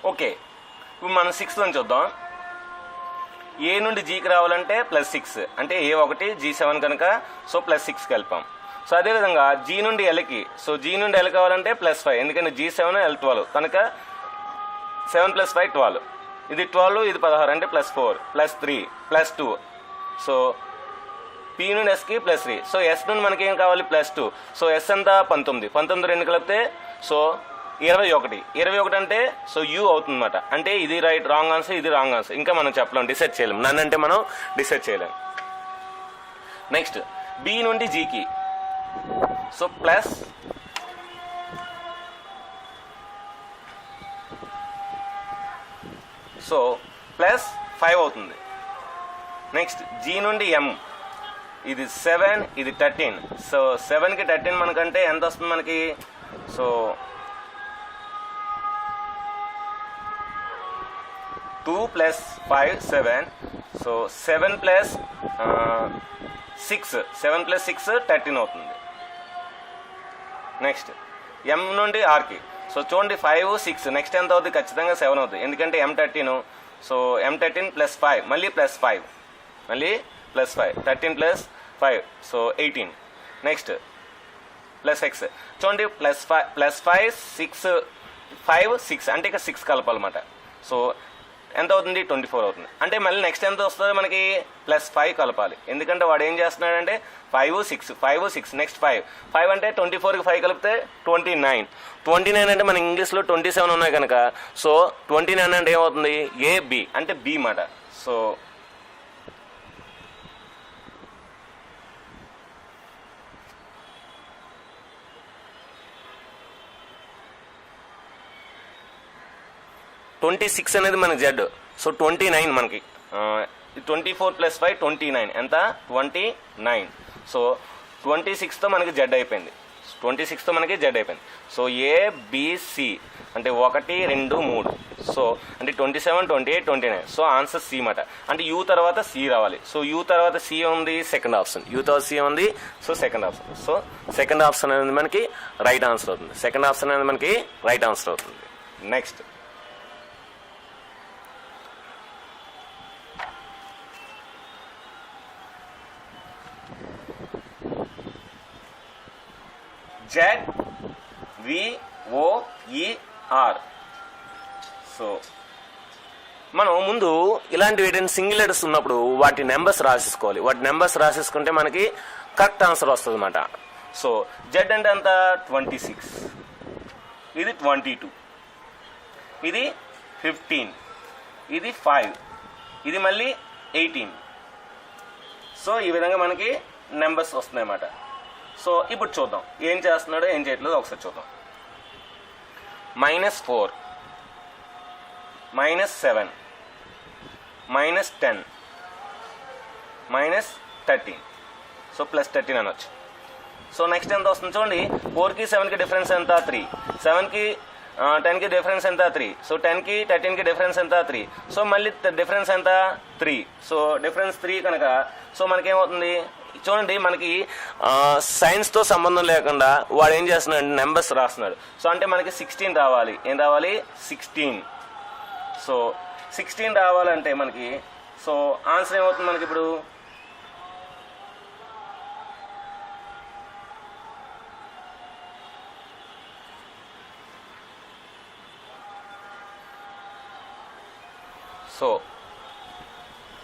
Okay, ఇప్పుడు మనం 6 చూద్దాం. ఏ నుండి జీకి రావాలంటే +6 అంటే A1 G7 కనుక సో +6 కలిపాం. సో అదేవిధంగా జీ నుండి ఎల్కి, సో జీ నుండి ఎల్ కావాలంటే +5 ఎందుకంటే G7 L12 కనుక 7 + 5 12. ఇది 12 ఇది 16 అంటే +4 +3 +2. సో పి నుండి ఎస్కి +3. సో ఎస్ నుండి మనకి ఏం కావాలి +2. సో ఎస్ అంతా 19 రెండు కలిపితే సో 21 అంటే సో యూ అవుతుంది అనమాట. అంటే ఇది రైట్ రాంగ్ ఆన్సర్, ఇది రాంగ్ ఆన్సర్. ఇంకా మనం చెప్పలేం, డిసైడ్ చేయలేం. నన్ను అంటే మనం డిసైడ్ చేయలేం. నెక్స్ట్ బి నుండి జీకి, సో ప్లస్ సో +5 అవుతుంది. నెక్స్ట్ జీ నుండి ఎం, ఇది 7 ఇది 13. సో 7కి 13 మనకంటే ఎంత వస్తుంది మనకి? సో 2 + 5 7. సో 7 + 6 13 అవుతుంది. నెక్స్ట్ ఎం నుండి ఆర్కి, సో చూడండి 5 6 నెక్స్ట్ ఎంత అవుతుంది? ఖచ్చితంగా 7 అవుతుంది ఎందుకంటే M13. సో M13 + 5 మళ్ళీ +5 మళ్ళీ +5 13 + 5 సో 18. నెక్స్ట్ +x, చూడండి +5 6 5 6 అంటే ఇక 6 కలపాలన్నమాట. సో ఎంత అవుతుంది? 24 అవుతుంది. అంటే మళ్ళీ నెక్స్ట్ ఎంత వస్తుంది మనకి? +5 కలపాలి ఎందుకంటే వాడు ఏం చేస్తున్నాడంటే 5 6 నెక్స్ట్ 5 అంటే 24కి 5 కలిపితే 29 అంటే మన ఇంగ్లీష్లో 27 ఉన్నాయి కనుక సో 29 అంటే ఏమవుతుంది? AB అంటే B మాట. సో (26) అనేది మనకి జెడ్. సో 29 మనకి 24 + 5 29 ఎంత? 29. సో 26తో మనకి జెడ్ అయిపోయింది. 26తో మనకి జెడ్ అయిపోయింది. సో ABC అంటే 1 2 3. సో అంటే 27 28 29. సో ఆన్సర్ సి మాట. అంటే యూ తర్వాత సి రావాలి. సో యూ తర్వాత సి ఉంది, సెకండ్ ఆప్షన్. యూ తర్వాత సి ఉంది, so second option. So second option అనేది మనకి రైట్ ఆన్సర్ అవుతుంది. సెకండ్ ఆప్షన్ అనేది మనకి రైట్ ఆన్సర్ అవుతుంది. Next ZVOER. సో మనం ముందు ఇలాంటివి ఏంటంటే సింగిల్ లెటర్స్ ఉన్నప్పుడు వాటి నెంబర్స్ రాసేసుకోవాలి. వాటి నెంబర్స్ రాసేసుకుంటే మనకి కరెక్ట్ ఆన్సర్ వస్తుంది అన్నమాట. సో జెడ్ అంటే అంత 26, ఇది 22, ఇది 15, ఇది 5, ఇది మళ్ళీ 18. సో ఈ విధంగా మనకి నెంబర్స్ వస్తున్నాయి అన్నమాట. సో ఇప్పుడు చూద్దాం ఏం చేస్తున్నాడో ఏం చేయట్లేదో ఒకసారి చూద్దాం. -4 -7 -10 -13. సో +13 అనొచ్చు. సో నెక్స్ట్ ఎంత వస్తుంది చూడండి. 4కి 7కి డిఫరెన్స్ ఎంత? 3. 7కి 10కి డిఫరెన్స్ ఎంత? 3. సో 10కి 13కి డిఫరెన్స్ ఎంత? 3. సో మళ్ళీ డిఫరెన్స్ ఎంత? 3. సో డిఫరెన్స్ 3 కనుక సో మనకేమవుతుంది చూడండి. మనకి సైన్స్తో సంబంధం లేకుండా వాడు ఏం చేస్తున్నాడు? నెంబర్స్ రాస్తున్నాడు. సో అంటే మనకి 16 రావాలి. ఏం రావాలి? 16. సో 16 రావాలంటే మనకి సో ఆన్సర్ ఏమవుతుంది మనకి ఇప్పుడు? సో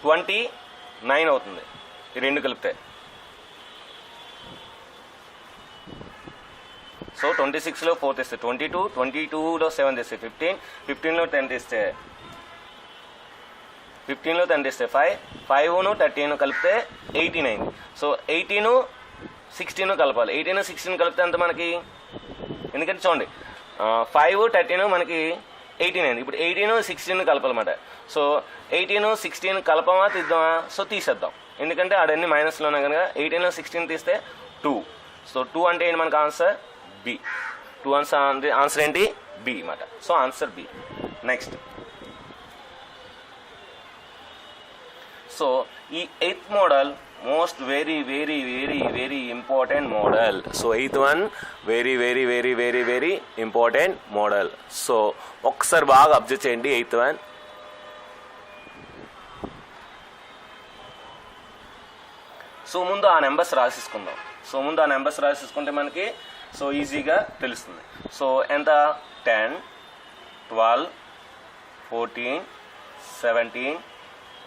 29 అవుతుంది ఈ రెండు కలిపితే. సో 26లో 4 తెస్తే 22, 22లో 7 తెస్తే 15, 15లో 10 తెస్తే 15లో 10 తెస్తే 5, 5ను 13 కలిపితే 18 అయింది. సో 18 16 కలపాలి. 18 16 కలిపితే అంత మనకి ఎందుకంటే చూడండి 5 13 మనకి 18 అయింది. ఇప్పుడు 18 16 కలపాలన్నమాట. సో 18 16 కలపమా తీద్దామా? సో తీసేద్దాం ఎందుకంటే ఆడన్ని మైనస్లో ఉన్నాయి కనుక 18 16 తీస్తే 2. సో 2 అంటే ఏంటి మనకు ఆన్సర్? బి. 2 ఆన్సర్ ఏంటి? బి అన్నమాట. So answer B. Next so ఈ 8th model most very very very very important model. So 8th one very very very very very important model. So ఒక్కసారి బాగా అబ్జర్వ్ చేయండి 8th one. So ముందు ఆ numbers రాసేసుకుందాం. So ముందు ఆ numbers రాసేసుకుంటే మనకి so ఈజీగా తెలుస్తుంది. సో ఎంత 10, 12, 14, 17,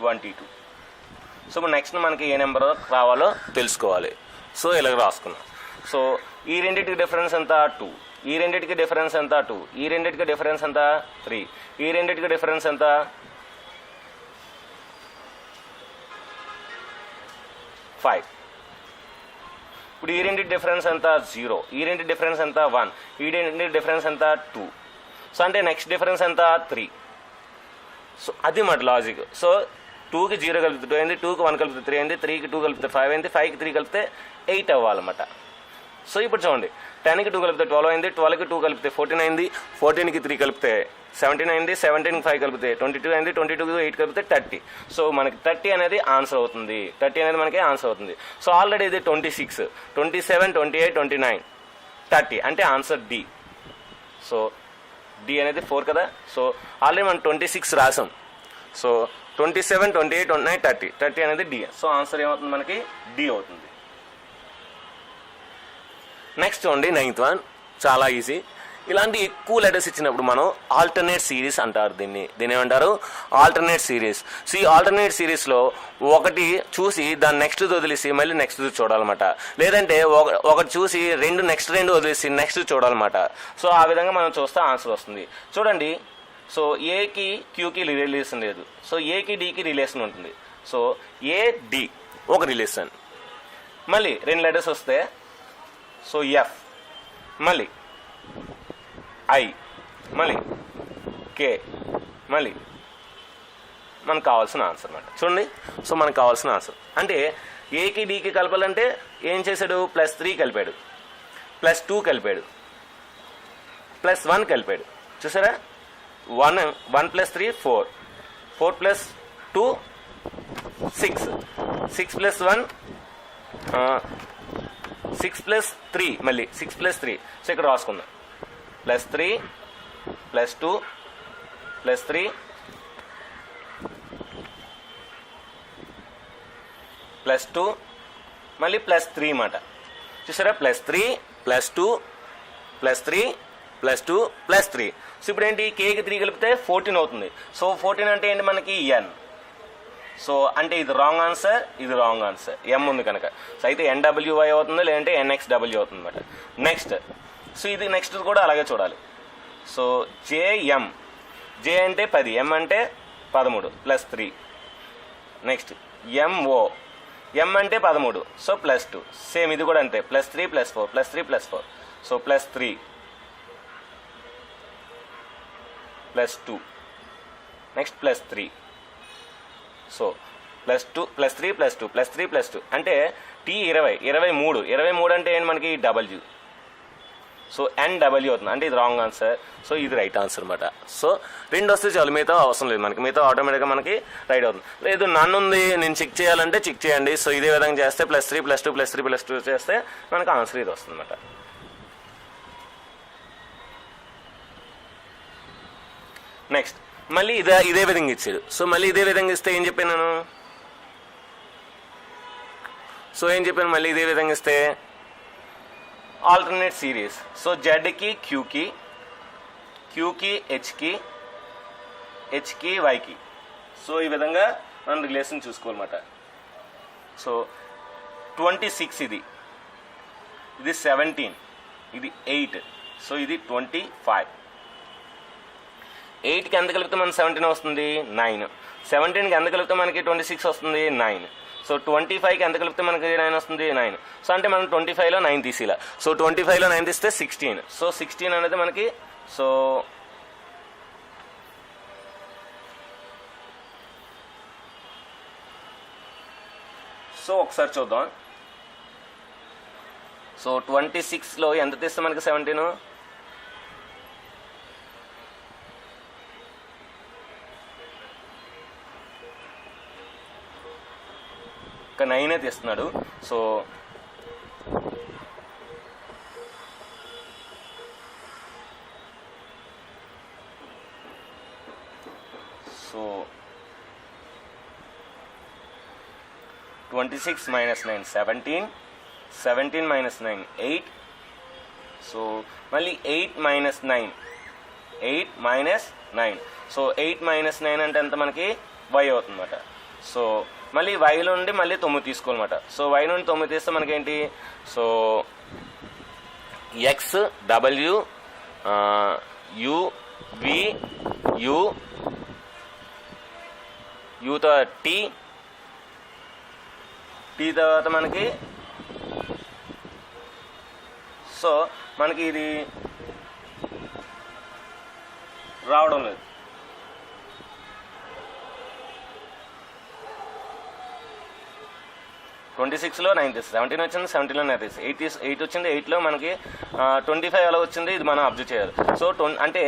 22. సో నెక్స్ట్ మనకి ఏ నెంబర్ రావాలో తెలుసుకోవాలి. సో ఇలాగ రాసుకున్నాం. సో ఈ రెండింటికి డిఫరెన్స్ ఎంత 2, ఈ రెండింటికి డిఫరెన్స్ ఎంత 2, ఈ రెండింటికి డిఫరెన్స్ ఎంత 3, ఈ రెండింటికి డిఫరెన్స్ ఎంత 5. ఇప్పుడు ఈ రెండింటి డిఫరెన్స్ ఎంత 0, ఈ రెండింటి డిఫరెన్స్ ఎంత 1, ఈ రెండింటి డిఫరెన్స్ ఎంత 2. సో అంటే నెక్స్ట్ డిఫరెన్స్ ఎంత 3. సో అది మాట లాజిక్. సో 2కి 0 కలిపితే 2 అయింది, 2కి 1 కలిపితే 3 అయింది, 3కి 2 కలిపితే 5 అయింది, 5కి 3 కలిపితే 8 అవ్వాలన్నమాట. సో ఇప్పుడు చూడండి 10కి 2 కలిపితే 12 అయింది, 12కి 2 కలిపితే 14 అయింది, 14కి 3 కలిపితే 17 అయింది, 17కి 5 కలిపితే 22 అయింది, 22కి 8 కలిపితే 30. సో మనకి 30 అనేది ఆన్సర్ అవుతుంది. 30 అనేది మనకి ఆన్సర్ అవుతుంది. సో ఆల్రెడీ ఇది 26, 27, 28, 29, 30 అంటే ఆన్సర్ డి. సో డి అనేది 4 కదా. సో ఆల్రెడీ మనం 26 రాసాం. సో 27, 28, 29, 30, 30 అనేది డి. సో ఆన్సర్ ఏమవుతుంది మనకి డి అవుతుంది. నెక్స్ట్ చూడండి 9th వన్ చాలా ఈజీ. ఇలాంటి ఎక్కువ లెటర్స్ ఇచ్చినప్పుడు మనం ఆల్టర్నేట్ సిరీస్ అంటారు. దీన్ని ఏమంటారు ఆల్టర్నేట్ సిరీస్. సో ఈ ఆల్టర్నేట్ సిరీస్లో ఒకటి చూసి దాన్ని నెక్స్ట్ వదిలేసి మళ్ళీ నెక్స్ట్ చూడాలన్నమాట. లేదంటే ఒకటి చూసి నెక్స్ట్ రెండు వదిలేసి నెక్స్ట్ చూడాలన్నమాట. సో ఆ విధంగా మనం చూస్తే ఆన్సర్ వస్తుంది. చూడండి సో ఏకి క్యూకి రిలేషన్ లేదు. సో ఏకి డికి రిలేషన్ ఉంటుంది. సో ఏ డి ఒక రిలేషన్. మళ్ళీ 2 లెటర్స్ వస్తే సో ఎఫ్, మళ్ళీ ఐ, మళ్ళీ కే, మళ్ళీ మనకు కావాల్సిన ఆన్సర్ అన్నమాట. చూడండి సో మనకు కావాల్సిన ఆన్సర్ అంటే ఏకి డికి కలపాలంటే ఏం చేశాడు +3 కలిపాడు, +2 కలిపాడు, +1 కలిపాడు. చూసారా 1 + 3 4, 4 + 2 6, 6 + 1 6 + 3, మళ్ళీ 6 + 3. సో ఇక్కడ రాసుకుందాం +3 +2 +3 +2 మళ్ళీ +3 మాట. చూసారా +3 +2 +3 +2 +3. సో ఇప్పుడు ఏంటి కేకి 3 కలిపితే 14 అవుతుంది. సో 14 అంటే ఏంటి మనకి ఎన్. సో అంటే ఇది రాంగ్ ఆన్సర్, ఇది రాంగ్ ఆన్సర్, ఎం ఉంది కనుక. సో అయితే NWY అవుతుంది, లేదంటే NXW అవుతుంది అన్నమాట. నెక్స్ట్ సో ఇది నెక్స్ట్ కూడా అలాగే చూడాలి. సో JM, జే అంటే 10, ఎం అంటే 13 +3. నెక్స్ట్ MO, ఎం అంటే 13, సో +2. సేమ్ ఇది కూడా అంతే +3 +4 +3 +4. So +3 +2 next +3. సో +2 +3 +2 +3 +2 అంటే T20 23 అంటే ఏంటి మనకి W. సో NW అవుతుంది అంటే ఇది రాంగ్ ఆన్సర్. సో ఇది రైట్ ఆన్సర్ అనమాట. సో 2 వస్తే చాలు, మిగతా అవసరం లేదు మనకి, మిగతా ఆటోమేటిక్గా మనకి రైట్ అవుతుంది. లేదు నన్ను ఉంది నేను చెక్ చేయాలంటే చెక్ చేయండి. సో ఇదే విధంగా చేస్తే +3 +2 +3 +2 చేస్తే మనకు ఆన్సర్ ఇది వస్తుంది అనమాట. నెక్స్ట్ మళ్ళీ ఇదే విధంగా ఇచ్చాడు. సో మళ్ళీ ఇదే విధంగా ఇస్తే ఏం చెప్పాను నేను, మళ్ళీ ఇదే విధంగా ఇస్తే ఆల్టర్నేట్ సిరీస్. సో జెడ్కి క్యూకి, క్యూకి హెచ్కి, హెచ్కి వైకి. సో ఈ విధంగా మనం రిలేషన్ చూసుకోవాలన్నమాట. సో 26 ఇది 17, ఇది 8, సో ఇది 25. 8కి ఎంత కలిపితే మనకి 17 వస్తుంది 9. 17కి ఎంత కలిపితే మనకి 26 వస్తుంది 9. సో 25కి ఎంత కలిపితే మనకి 9 వస్తుంది 9. సో అంటే మనం 25లో 9 తీసేలా. సో 25లో 9 తీస్తే 16. సో 16 అనేది మనకి సో ఒకసారి చూద్దాం. సో 26లో ఎంత తీస్తే మనకి 17, ఒక్క 9 అయితే ఇస్తున్నాడు. So so 26 minus 9 17, 17 minus 9 8. So మళ్ళీ 8 minus 9 8 minus 9. సో 8 minus 9 అంటే ఎంత మనకి y అవుతుందన్నమాట. సో మళ్ళీ y నుండి మళ్ళీ 9 తీసుకోవాలన్నమాట. సో y నుండి 9 తీస్తే మనకేంటి, so x w u v u u తర్వాత t తర్వాత మనకి, సో మనకి ఇది రావడం లేదు. ట్వంటీ 26లో 9 తీసి 17 వచ్చింది, 17లో 9 తీసి 8 వచ్చింది, 8లో మనకి 25 అలా వచ్చింది. ఇది మనం అబ్జర్వ్ చేయాలి. సో అంటే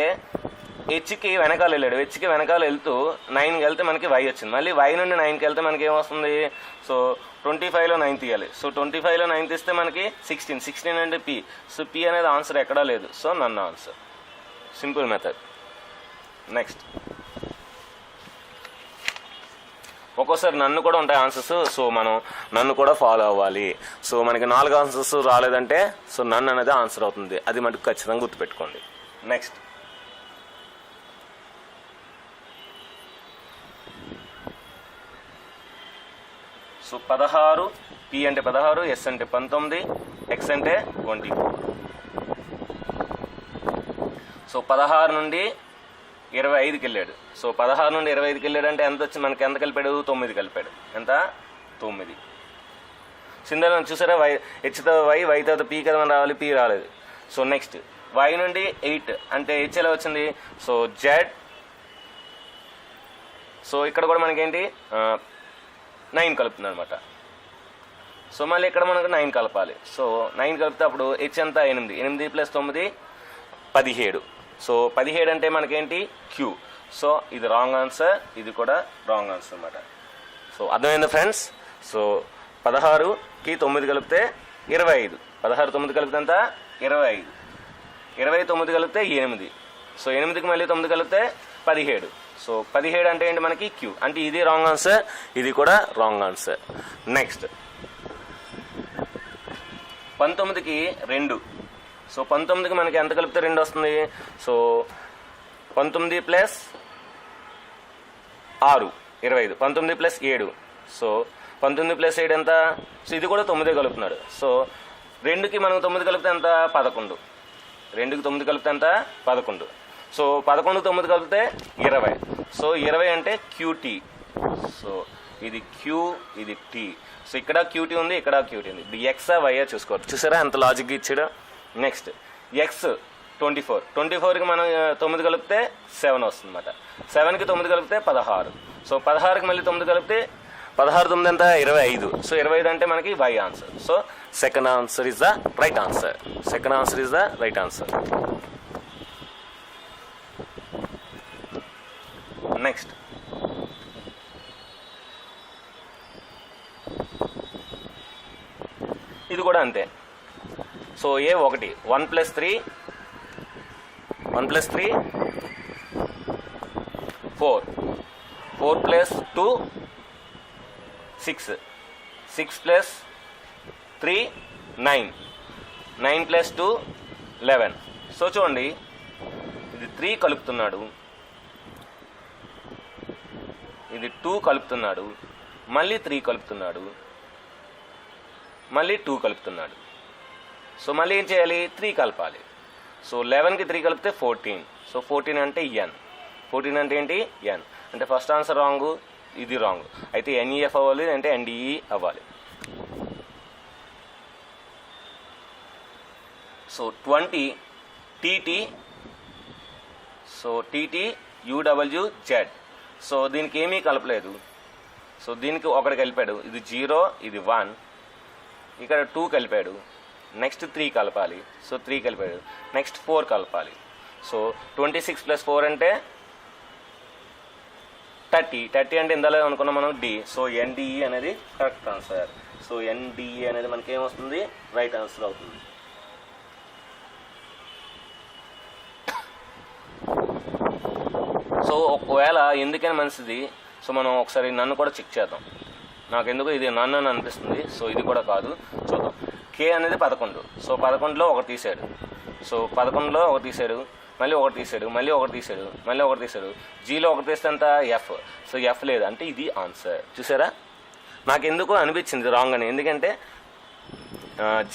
హెచ్కి వెనకాల వెళ్ళాడు, హెచ్కి వెనకాల వెళ్తూ 9కి వెళ్తే మనకి y వచ్చింది. మళ్ళీ y నుండి 9కి వెళ్తే మనకి ఏమొస్తుంది, సో 25లో 9 తీయాలి. సో 25లో 9 తీస్తే మనకి 16 అంటే p. సో p అనేది ఆన్సర్ ఎక్కడా లేదు. సో నన్ను ఆన్సర్, సింపుల్ మెథడ్. నెక్స్ట్ ఒక్కోసారి నన్ను కూడా ఉంటాయి ఆన్సర్స్. సో మనం నన్ను కూడా ఫాలో అవ్వాలి. సో మనకి 4 ఆన్సర్స్ రాలేదంటే సో నన్ను అనేది ఆన్సర్ అవుతుంది. అది మనకు ఖచ్చితంగా గుర్తుపెట్టుకోండి. నెక్స్ట్ సో 16, p అంటే 16, s అంటే 19, x అంటే 24. సో 16 నుండి 25కి వెళ్ళాడు. సో 16 నుండి 25కి వెళ్ళాడు అంటే ఎంత వచ్చి మనకి ఎంత కలిపాడు, 9 కలిపాడు. ఎంత, 9. సిందర్ చూసారా, హెచ్ తర్వాత వై తర్వాత పీ కదా మనం రావాలి, పీ రాలేదు. సో నెక్స్ట్ y నుండి 8 అంటే హెచ్ ఎలా వచ్చింది, సో జెడ్. సో ఇక్కడ కూడా మనకేంటి 9 కలుపుతుంది అనమాట. సో మళ్ళీ ఇక్కడ మనకు 9 కలపాలి. సో 9 కలిపితే అప్పుడు హెచ్ ఎంత, 8 ప్లస్ 9 17. సో 17 అంటే మనకేంటి క్యూ. సో ఇది రాంగ్ ఆన్సర్, ఇది కూడా రాంగ్ ఆన్సర్ అనమాట. సో అర్థమైందా ఫ్రెండ్స్. సో 16కి 9 కలిపితే 25, 16 9 కలిపితే ఎంత 25, 29 కలిపితే 8. సో 8కి మళ్ళీ 9 కలిపితే 17. సో 17 అంటే ఏంటి మనకి క్యూ. అంటే ఇది రాంగ్ ఆన్సర్, ఇది కూడా రాంగ్ ఆన్సర్. నెక్స్ట్ 19కి 2. సో 19కి మనకి ఎంత కలిపితే 2 వస్తుంది, so 19 plus 6 25, 19 plus 7. So 19 plus 7 ఎంత, సో ఇది కూడా 9 కలుపుతున్నాడు. సో 2కి మనం 9 కలిపితే ఎంత, 11. 2కి 9 కలిపితే ఎంత, 11. సో 11కి 9 కలిపితే 20. సో 20 అంటే క్యూటీ. సో ఇది క్యూ, ఇది టీ. సో ఇక్కడ క్యూటీ ఉంది, ఇక్కడ క్యూటీ ఉంది. ఇది ఎక్సా వైయా చూసుకోవచ్చు. చూసారా ఎంత లాజిక్ ఇచ్చాడు. Next X 24. 24కి మనం 9 కలిపితే 7 వస్తుంది అనమాట. 7కి 9 కలిపితే 16. సో 16కి మళ్ళీ 9 కలిపితే 16 9 ఎంత, 25. సో 25 అంటే మనకి Y answer. So second answer is the right answer. Second answer is the right answer. Next ఇది కూడా అంతే. So A 1 1 plus 3 4 4 plus 2 6 6 plus 3 9 9 plus 2 11. సో చూడండి ఇది 3 కలుపుతున్నాడు, ఇది 2 కలుపుతున్నాడు, మళ్ళీ 3 కలుపుతున్నాడు, మళ్ళీ 2 కలుపుతున్నాడు. సో మళ్ళీ ఏం చేయాలి, 3 కలపాలి. సో 11కి 3 కలిపితే 14. సో 14 అంటే ఎన్. 14 అంటే ఏంటి, ఎన్. అంటే ఫస్ట్ ఆన్సర్ రాంగ్, ఇది రాంగ్. అయితే ఎన్ఈఎఫ్ అవ్వాలి, అంటే ఎన్డిఈ అవ్వాలి. So 20 TT. So TT UWZ. So దీనికి ఏమీ కలపలేదు. సో దీనికి 1 కలిపాడు, ఇది 0, ఇది 1, ఇక్కడ 2 కలిపాడు, నెక్స్ట్ 3 కలపాలి. సో 3 కలిపాడు, నెక్స్ట్ 4 కలపాలి. సో 26 ప్లస్ 4 అంటే 30 అంటే ఇందాలో అనుకున్నాం మనం డి. సో ఎన్డిఈ అనేది కరెక్ట్ ఆన్సర్. సో ఎన్డిఈ అనేది మనకి ఏమొస్తుంది, రైట్ ఆన్సర్ అవుతుంది. సో ఒకవేళ ఎందుకైనా మంచిది, సో మనం ఒకసారి నన్ను కూడా చెక్ చేద్దాం. నాకెందుకు ఇది నన్ను అని అనిపిస్తుంది. సో ఇది కూడా కాదు, చూద్దాం. కే అనేది 11. సో 11లో ఒకటి తీసాడు. సో 11లో ఒకటి తీసాడు, మళ్ళీ ఒకటి తీసాడు, మళ్ళీ ఒకటి తీసాడు, మళ్ళీ ఒకటి తీసాడు. జీలో ఒకటి తీస్తే అంత ఎఫ్. సో ఎఫ్ లేదు అంటే ఇది ఆన్సర్. చూసారా, నాకెందుకు అనిపించింది రాంగ్ అని. ఎందుకంటే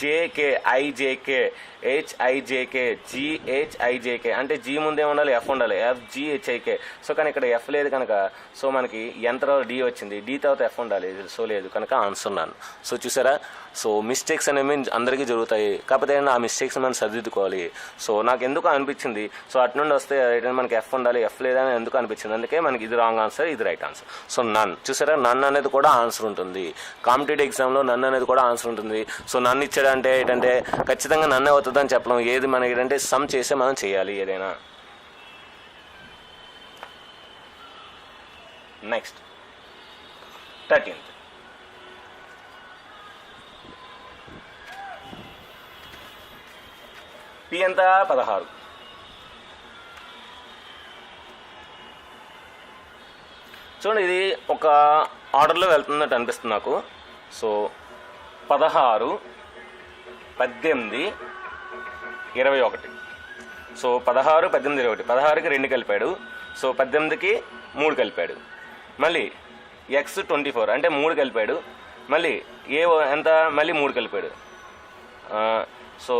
జేకే ఐజేకే హెచ్ఐజేకే జిహెచ్ఐజేకే అంటే జీ ముందే ఉండాలి, ఎఫ్ ఉండాలి, ఎఫ్జిహెచ్ఐకే. సో కానీ ఇక్కడ ఎఫ్ లేదు కనుక సో మనకి ఎంత డి వచ్చింది, డి తర్వాత ఎఫ్ ఉండాలి, సో లేదు కనుక ఆన్సర్ ఉన్నాను. సో చూసారా, సో మిస్టేక్స్ అనేవి అందరికీ జరుగుతాయి, కాకపోతే ఆ మిస్టేక్స్ మనం సర్దిద్దుకోవాలి. సో నాకు ఎందుకు అనిపించింది, సో అటు నుండి వస్తే మనకి ఎఫ్ ఉండాలి, ఎఫ్ లేదని ఎందుకు అనిపించింది, అందుకే మనకి ఇది రాంగ్ ఆన్సర్, ఇది రైట్ ఆన్సర్. సో నన్, చూసారా నన్ అనేది కూడా ఆన్సర్ ఉంటుంది. కాంపిటేటివ్ ఎగ్జామ్లో నన్ అనేది కూడా ఆన్సర్ ఉంటుంది. సో నన్ను ఇచ్చాడంటే ఏంటంటే ఖచ్చితంగా నన్నే అవుతుందని చెప్పలేం. ఏది మనకి ఏంటంటే సమ్ చేసే మనం చేయాలి ఏదైనా. Next 13th. పి ఎంత 16. చూడండి ఇది ఒక ఆర్డర్లో వెళ్తున్నట్టు అనిపిస్తుంది నాకు. సో 16, 18, 21. సో 16, 18, 21. 16కి 2 కలిపాడు. సో 18కి 3 కలిపాడు. మళ్ళీ ఎక్స్ 24 అంటే 3 కలిపాడు. మళ్ళీ ఏ ఎంత, మళ్ళీ 3 కలిపాడు. So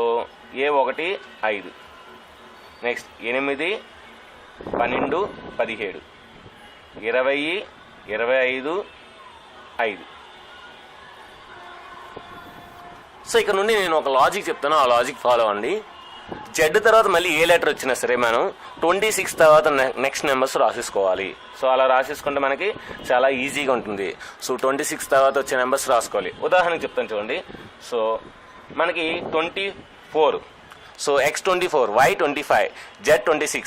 A1 5. నెక్స్ట్ 8, 12, 17, 20, 25, 5. సో ఇక్కడ నుండి నేను ఒక లాజిక్ చెప్తాను, ఆ లాజిక్ ఫాలో అవ్వండి. జెడ్ తర్వాత మళ్ళీ ఏ లెటర్ వచ్చినా సరే మనం 26 తర్వాత నెక్స్ట్ నెంబర్స్ రాసేసుకోవాలి. సో అలా రాసేసుకుంటే మనకి చాలా ఈజీగా ఉంటుంది. సో 26 తర్వాత వచ్చే నెంబర్స్ రాసుకోవాలి. ఉదాహరణకు చెప్తాను చూడండి. సో మనకి 24. So X24, Y25, Z26,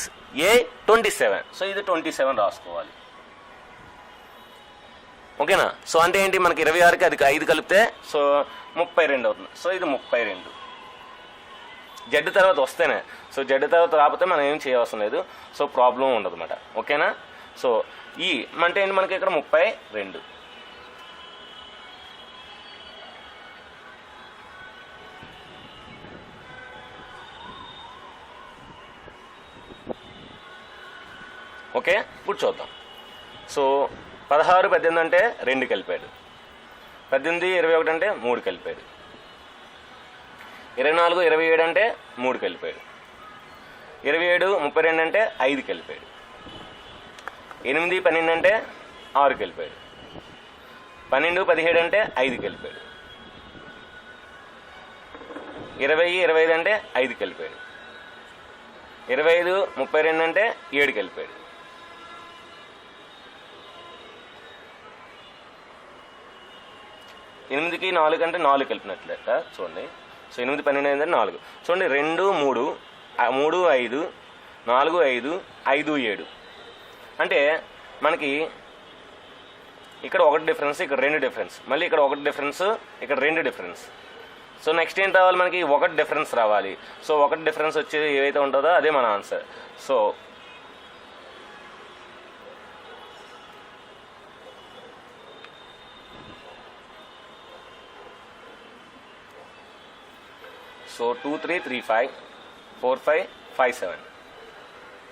A27. So ఇది 27 రాసుకోవాలి. ఓకేనా. సో అంటే ఏంటి, మనకి 26కి అది 5 కలిపితే సో 32 అవుతుంది. సో ఇది 32. జెడ్ తర్వాత వస్తేనే, సో జెడ్ తర్వాత రాకపోతే మనం ఏం చేయవలసిన లేదు. సో ప్రాబ్లం ఉండదు అన్నమాట. ఓకేనా. సో ఈ అంటే ఏంటి, మనకి ఇక్కడ 32. ఓకే, ఇప్పుడు చూద్దాం. సో 16, 18 అంటే 2 కలిపాడు. 18, 21 అంటే 3 కలిపాడు. 24, 27 అంటే 3 కలిపాడు. 27, 32 అంటే 5 కలిపాడు. 8, 12 అంటే 6 కలిపాడు. 12, 17 అంటే 5 కలిపాడు. 20, 25 అంటే 5 కలిపాడు. 25, 32 అంటే 7 కలిపాడు. 8కి 4 అంటే 4 కలిపినట్లట చూడండి. సో 8, 12 అంటే 4. చూడండి 2, 3, 3, 5, 4, 5, 5, 7. అంటే మనకి ఇక్కడ 1 డిఫరెన్స్, ఇక్కడ 2 డిఫరెన్స్, మళ్ళీ ఇక్కడ 1 డిఫరెన్స్, ఇక్కడ 2 డిఫరెన్స్. సో నెక్స్ట్ ఏం రావాలి, మనకి 1 డిఫరెన్స్ రావాలి. సో 1 డిఫరెన్స్ వచ్చేది ఏదైతే ఉంటుందో అదే మన ఆన్సర్. So so 2, 3, 3, 5, 4, 5, 5, 7.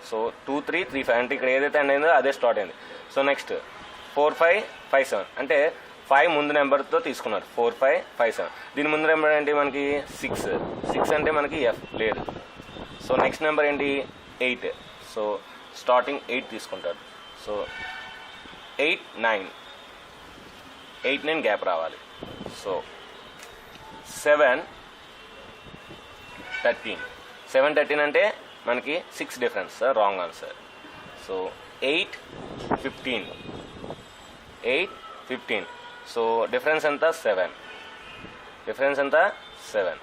సో 2, 3, 3, 5 అంటే ఇక్కడ ఏదైతే ఎండ్ అయిందో అదే స్టార్ట్ అయింది. సో నెక్స్ట్ 4, 5, 5, 7 అంటే 5 ముందు నెంబర్తో తీసుకున్నారు. 4, 5, 5, 7. దీని ముందు నెంబర్ ఏంటి, మనకి 6. 6 అంటే మనకి ఎఫ్ లేదు. సో నెక్స్ట్ నెంబర్ ఏంటి, 8. సో స్టార్టింగ్ 8 తీసుకుంటారు. సో 8, 9, 8, 9 గ్యాప్ రావాలి. సో 7, 13. 7, 13 అంటే మనకి 6 difference, wrong answer. So 8, 15. 8, 15. So difference ఎంత, 7. డిఫరెన్స్ ఎంత, 7.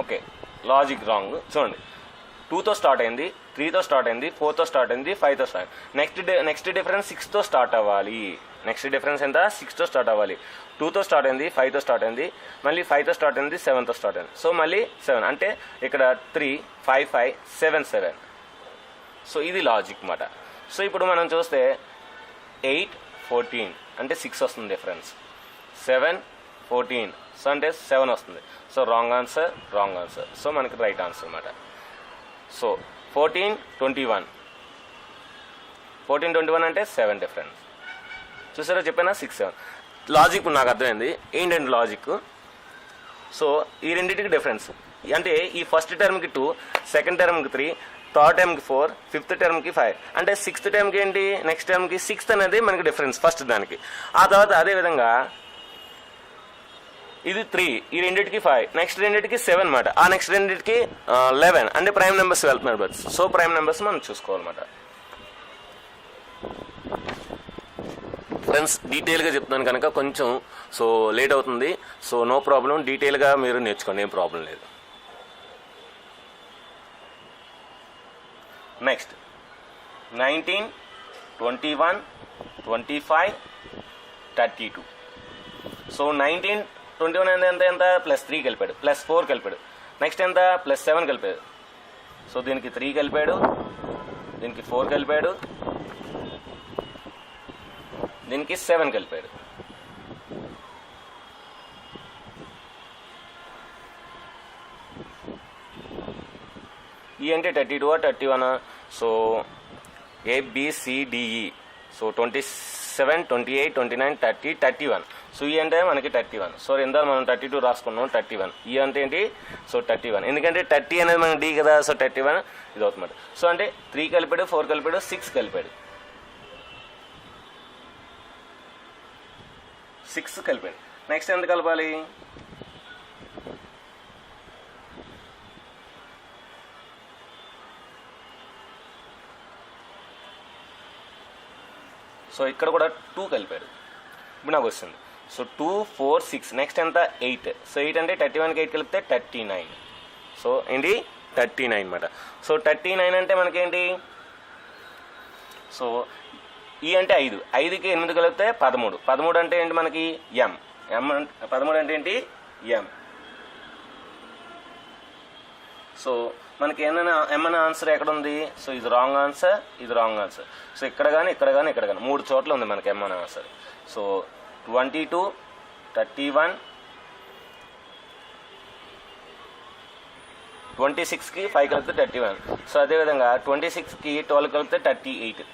Okay, logic wrong. చూడండి, 2తో స్టార్ట్ అయింది, 3తో స్టార్ట్ అయింది, 4తో స్టార్ట్ అయింది, 5తో స్టార్ట్ అయింది. నెక్స్ట్ డిఫరెన్స్ 6తో స్టార్ట్ అవ్వాలి. నెక్స్ట్ డిఫరెన్స్ ఎంత? 6తో స్టార్ట్ అవ్వాలి. 2తో స్టార్ట్ అయింది, 5తో స్టార్ట్ అయింది, మళ్ళీ 5తో స్టార్ట్ అయింది, 7తో స్టార్ట్ అయింది. సో మళ్ళీ 7 అంటే ఇక్కడ 3, 5, 5, 7, 7. సో ఇది లాజిక్ మాట. సో ఇప్పుడు మనం చూస్తే 8, 14 అంటే 6 వస్తుంది డిఫరెన్స్. 7, 14 సో అంటే 7 వస్తుంది. So wrong answer, wrong answer. So మనకి రైట్ ఆన్సర్ అన్నమాట. సో 14, 21 అంటే 7 డిఫరెన్స్. చూసారా, చెప్పానా? 6, 7 లాజిక్ నాకు అర్థమైంది. ఏంటంటే లాజిక్, సో ఈ రెండింటికి డిఫరెన్స్ అంటే ఈ ఫస్ట్ టర్మ్కి 2, సెకండ్ టర్మ్కి 3, థర్డ్ టర్మ్కి 4, ఫిఫ్త్ టర్మ్కి 5 అంటే సిక్స్త్ టర్మ్కి ఏంటి? నెక్స్ట్ టర్మ్కి 6th అనేది మనకి డిఫరెన్స్ ఫస్ట్ దానికి. ఆ తర్వాత అదేవిధంగా ఇది 3, ఈ రెండింటికి 5, నెక్స్ట్ రెండింటికి 7 అన్నమాట. ఆ నెక్స్ట్ రెండింటికి 11 అంటే ప్రైమ్ నెంబర్స్ వెళ్తున్నారు బట్. సో ప్రైమ్ నెంబర్స్ మనం చూసుకోవాలన్నమాట. ఫ్రెండ్స్ డీటెయిల్గా చెప్తున్నాను కనుక కొంచెం సో లేట్ అవుతుంది. సో నో ప్రాబ్లం, డీటెయిల్గా మీరు నేర్చుకోండి, ఏం ప్రాబ్లం లేదు. నెక్స్ట్ 19, 21, 25, 32. సో 19, 21 ఎంత ఎంత? +3 కలిపాడు, +4 కలిపాడు. నెక్స్ట్ ఎంత? +7 కలిపాడు. సో దీనికి 3 కలిపాడు, దీనికి 4 కలిపాడు, దీనికి 7 కలిపాడు. ఈ అంటే 32, 31. So ABCDE. సో 27, 28, 29, 30, 31. సో ఈ అంటే మనకి 31. సో ఎంత మనం 32 రాసుకున్నాం, 31. ఈ అంటే ఏంటి? సో 31. ఎందుకంటే 30 అనేది మనకి D కదా. సో 31 ఇది అవుతుంది. సో అంటే 3 కలిపాడు, 4 కలిపాడు, 6 కలిపాడు, 6 కలిపాడు. నెక్స్ట్ ఎంత కలపాలి? సో ఇక్కడ కూడా 2 కలిపాడు. ఇప్పుడు నాకు వస్తుంది. సో 2, 4, 6 నెక్స్ట్ ఎంత? 8. సో 8 అంటే 31కి 8 కలిపితే 39. సో ఏంటి? 39 అన్నమాట. సో 39 అంటే మనకేంటి? సో ఈ అంటే 5, 5కి 8 కలిపితే 13. 13 అంటే ఏంటి మనకి? M. 13 అంటే ఏంటి? M. సో మనకి ఏమైనా ఆన్సర్ ఎక్కడ ఉంది? సో ఇది రాంగ్ ఆన్సర్, ఇది రాంగ్ ఆన్సర్. సో ఇక్కడ కానీ ఇక్కడ కానీ ఇక్కడ కానీ 3 చోట్ల ఉంది మనకి ఏమైనా ఆన్సర్. సో 22, 31, 26కి 5 కలిపితే 31. సో అదేవిధంగా 26కి 12 కలిపితే 38.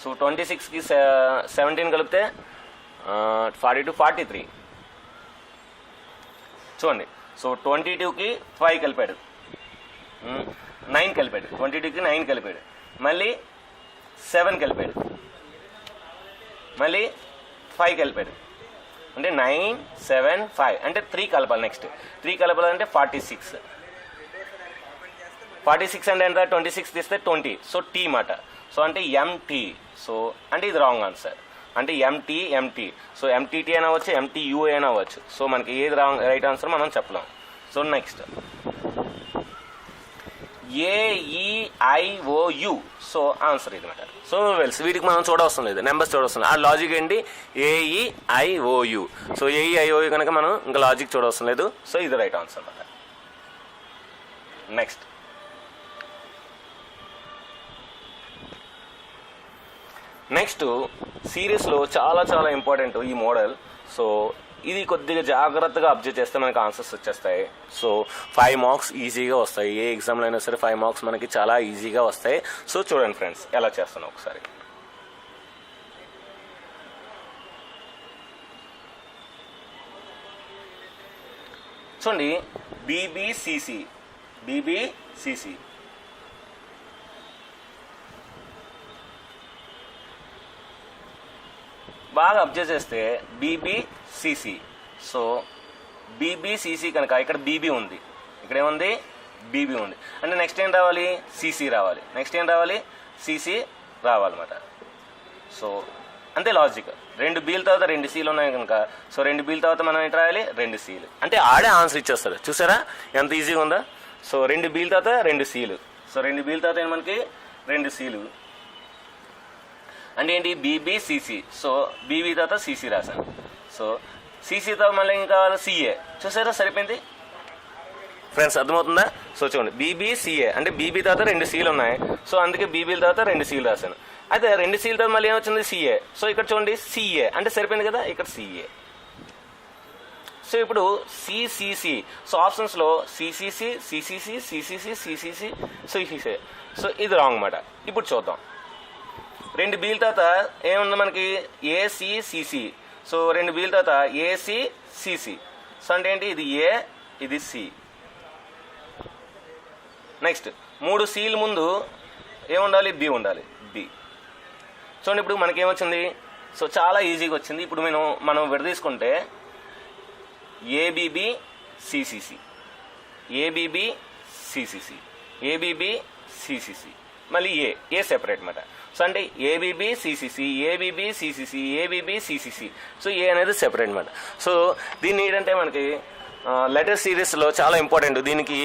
సో 26కి 17 కలిపితే 42, 43. చూడండి, సో 22కి 5 కలిపాడు, 9 కలిపాడు, 22కి 9 కలిపాడు, మళ్ళీ 7 కలిపాడు, మళ్ళీ 5 కలిపాడు. అంటే 9, 7, 5 అంటే 3 కలపాలి. నెక్స్ట్ 3 కలపాలంటే 46. 46 అంటే ఎంత? 26 తీస్తే 20. సో T మాట. సో అంటే MT. సో అంటే ఇది రాంగ్ ఆన్సర్. అంటే MT. సో MTT అయినా అవ్వచ్చు, MTU అయినా అవ్వచ్చు. సో మనకి ఏది రైట్ ఆన్సర్ మనం చెప్పలేం. So next AEIOU. So answer ఇది మాట. సో వెల్స్ వీటికి మనం చూడవసరం లేదు, నెంబర్స్ చూడవసరం లేదు. ఆ లాజిక్ ఏంటి? AEIOU. సో AEIOU కనుక మనం ఇంకా లాజిక్ చూడవసరం లేదు. సో ఇది రైట్ ఆన్సర్ అన్నమాట. నెక్స్ట్ సిరీస్లో చాలా చాలా ఇంపార్టెంట్ ఈ మోడల్. సో ఇది కొద్దిగా జాగ్రత్తగా అబ్జర్వ్ చేస్తే మనకి ఆన్సర్స్ వచ్చేస్తాయి. సో 5 మార్క్స్ ఈజీగా వస్తాయి. ఏ ఎగ్జామ్లో అయినా సరే 5 మార్క్స్ మనకి చాలా ఈజీగా వస్తాయి. సో చూడండి ఫ్రెండ్స్ ఎలా చేస్తాను ఒకసారి. చూడండి, BBCC బాగా అబ్జర్వ్ చేస్తే BBCC. సో BBCC కనుక ఇక్కడ BB ఉంది, ఇక్కడ ఏముంది? BB ఉంది. అంటే నెక్స్ట్ ఏం రావాలి? CC రావాలి. నెక్స్ట్ ఏం రావాలి? CC రావాలన్నమాట. సో అంతే లాజిక్. 2 Bల తర్వాత 2 Cలు ఉన్నాయి కనుక సో 2 Bల తర్వాత మనం ఏంటి రాయాలి, 2 Cలు. అంటే ఆడే ఆన్సర్ ఇచ్చేస్తాడు. చూసారా ఎంత ఈజీగా ఉందా. సో 2 Bల తర్వాత 2 Cలు. సో 2 Bల తర్వాత ఏంటి మనకి 2 Cలు అంటే ఏంటి, బీబీసీసీ. సో బీబీ తర్వాత సీసీ రాశాను. సో సీసీ తర్వాత మళ్ళీ ఏం కావాలి, సిఏ. చూసారా సరిపోయింది ఫ్రెండ్స్, అర్థమవుతుందా. సో చూడండి బీబీసీఏ అంటే బీబీ తర్వాత 2 Cలు ఉన్నాయి. సో అందుకే బీబీల తర్వాత 2 Cలు రాశాను. అయితే 2 Cల తర్వాత మళ్ళీ ఏమొచ్చింది, సిఏ. సో ఇక్కడ చూడండి సిఏ అంటే సరిపోయింది కదా, ఇక్కడ సిఏ. సో ఇప్పుడు సిసిసి. సో ఆప్షన్స్లో CCC, CCC, CCC, CCC, CCC. So ఇది రాంగ్ అన్నమాట. ఇప్పుడు చూద్దాం. 2 Bల తర్వాత ఏముంది మనకి, ఏసిసిసి. సో 2 Bల తర్వాత ఏసిసిసి. సో అంటే ఏంటి, ఇది ఏ, ఇది సి. నెక్స్ట్ 3 Cల ముందు ఏముండాలి, బి ఉండాలి, బి. చూడండి ఇప్పుడు మనకేమొచ్చింది, సో చాలా ఈజీగా వచ్చింది. ఇప్పుడు మనం విడదీసుకుంటే ABB CCC, ABB CCC, ABB CCC, మళ్ళీ ఏ సెపరేట్ అన్నమాట. సో అంటే ABB CCC, ABB CCC, ABB CCC. So A అనేది సెపరేట్ అన్నమాట. సో దీన్ని ఏంటంటే మనకి లెటర్ సిరీస్లో చాలా ఇంపార్టెంట్. దీనికి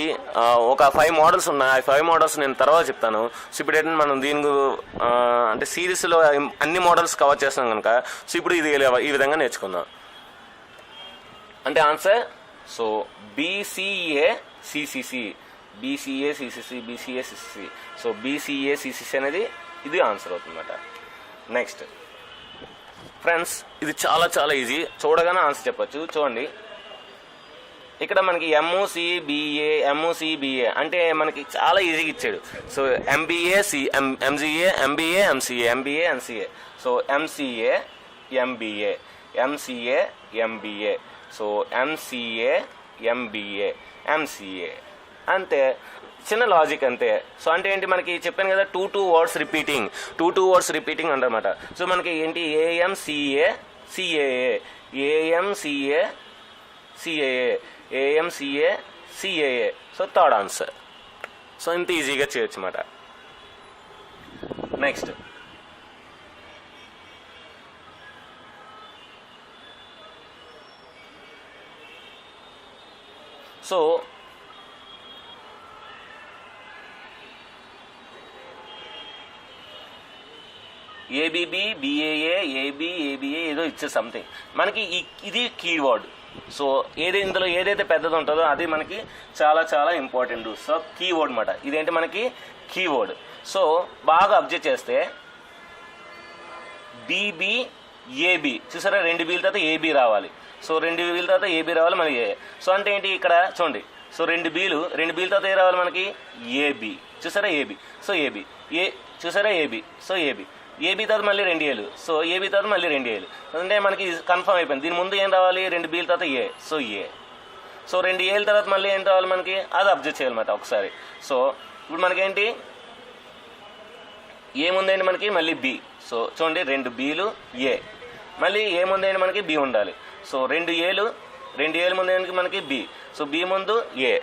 ఒక 5 మోడల్స్ ఉన్నాయి. ఆ 5 మోడల్స్ నేను తర్వాత చెప్తాను. సో ఇప్పుడు ఏంటంటే మనం దీనికి అంటే సిరీస్లో అన్ని మోడల్స్ కవర్ చేస్తాం కనుక సో ఇప్పుడు ఇది ఈ విధంగా నేర్చుకుందాం. అంటే answer so BCA CCC, BCA CCC, BCA CCC. So BCA CCC అనేది ఇది ఆన్సర్ అవుతుందన్నమాట. నెక్స్ట్ ఫ్రెండ్స్, ఇది చాలా చాలా ఈజీ, చూడగానే ఆన్సర్ చెప్పచ్చు. చూడండి ఇక్కడ మనకి ఎంఓసిబిఏ, ఎంఓసిబిఏ అంటే మనకి చాలా ఈజీగా ఇచ్చాడు. So MBA, MGA, MBA, MCA, MBA, MCA. So MCA, MBA, MCA, MBA. So MCA, MBA, MCA. అంతే, చిన్న లాజిక్ అంతే. సో అంటే ఏంటి, మనకి చెప్పాను కదా 2 వర్డ్స్ రిపీటింగ్, 2 వర్డ్స్ రిపీటింగ్ అంటారన్నమాట. సో మనకి ఏంటి, AMCA, CAA, AMCA, CAA, AMCA, CAA. So third answer. So ఇంత ఈజీగా చేయొచ్చు అన్నమాట. Next so ABB, BAA, AB, ABA ఏదో ఇచ్చే సంథింగ్ మనకి ఇది కీవర్డ్. సో ఇందులో ఏదైతే పెద్దది ఉంటుందో అది మనకి చాలా చాలా ఇంపార్టెంట్. సో కీవర్డ్ అన్నమాట. ఇదేంటి మనకి కీవర్డ్. సో బాగా అబ్జర్వ్ చేస్తే బీబీ, ఏబి. చూసారా 2 Bల తర్వాత ఏబి రావాలి. సో 2 Bల తర్వాత ఏబి రావాలి, మళ్ళీ ఏ. సో అంటే ఏంటి ఇక్కడ చూడండి, సో 2 Bలు తర్వాత ఏ రావాలి మనకి, ఏబి. చూసారా ఏబి. సో ఏబి, చూసారా ఏబి. సో ఏబి, ఏబీ తర్వాత మళ్ళీ 2 Aలు. సో ఏబీ తర్వాత మళ్ళీ 2 Aలు. అంటే మనకి కన్ఫర్మ్ అయిపోయింది. దీని ముందు ఏం రావాలి, 2 Bల తర్వాత ఏ. సో ఏ. సో 2 Aల తర్వాత మళ్ళీ ఏం రావాలి మనకి, అది అబ్జర్వ్ చేయాలన్నమాట ఒకసారి. సో ఇప్పుడు మనకేంటి, ఏముందండి మనకి, మళ్ళీ బి. సో చూడండి 2 Bలు, ఏ. మళ్ళీ ఏముందండి మనకి, బి ఉండాలి. సో 2 Aలు ముందు మనకి బి. సో బి ముందు ఏ.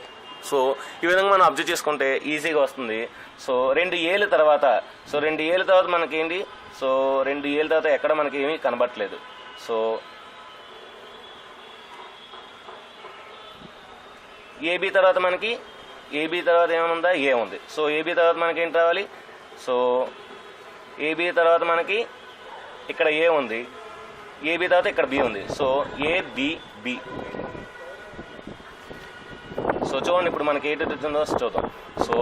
సో ఈ విధంగా మనం అబ్జర్వ్ చేసుకుంటే ఈజీగా వస్తుంది. సో 2 Aల తర్వాత, సో 2 Aల తర్వాత మనకేంటి, సో 2 Aల తర్వాత ఎక్కడ మనకి ఏమీ కనబట్టలేదు. సో ఏబి తర్వాత మనకి, ఏబి తర్వాత ఏమనుందా, ఏ ఉంది. సో ఏబి తర్వాత మనకి ఏంటి రావాలి, సో ఏబి తర్వాత మనకి ఇక్కడ ఏ ఉంది, ఏబి తర్వాత ఇక్కడ బి ఉంది. So ABB. సో చూడండి ఇప్పుడు మనకి ఏంటి చూద్దాం. సో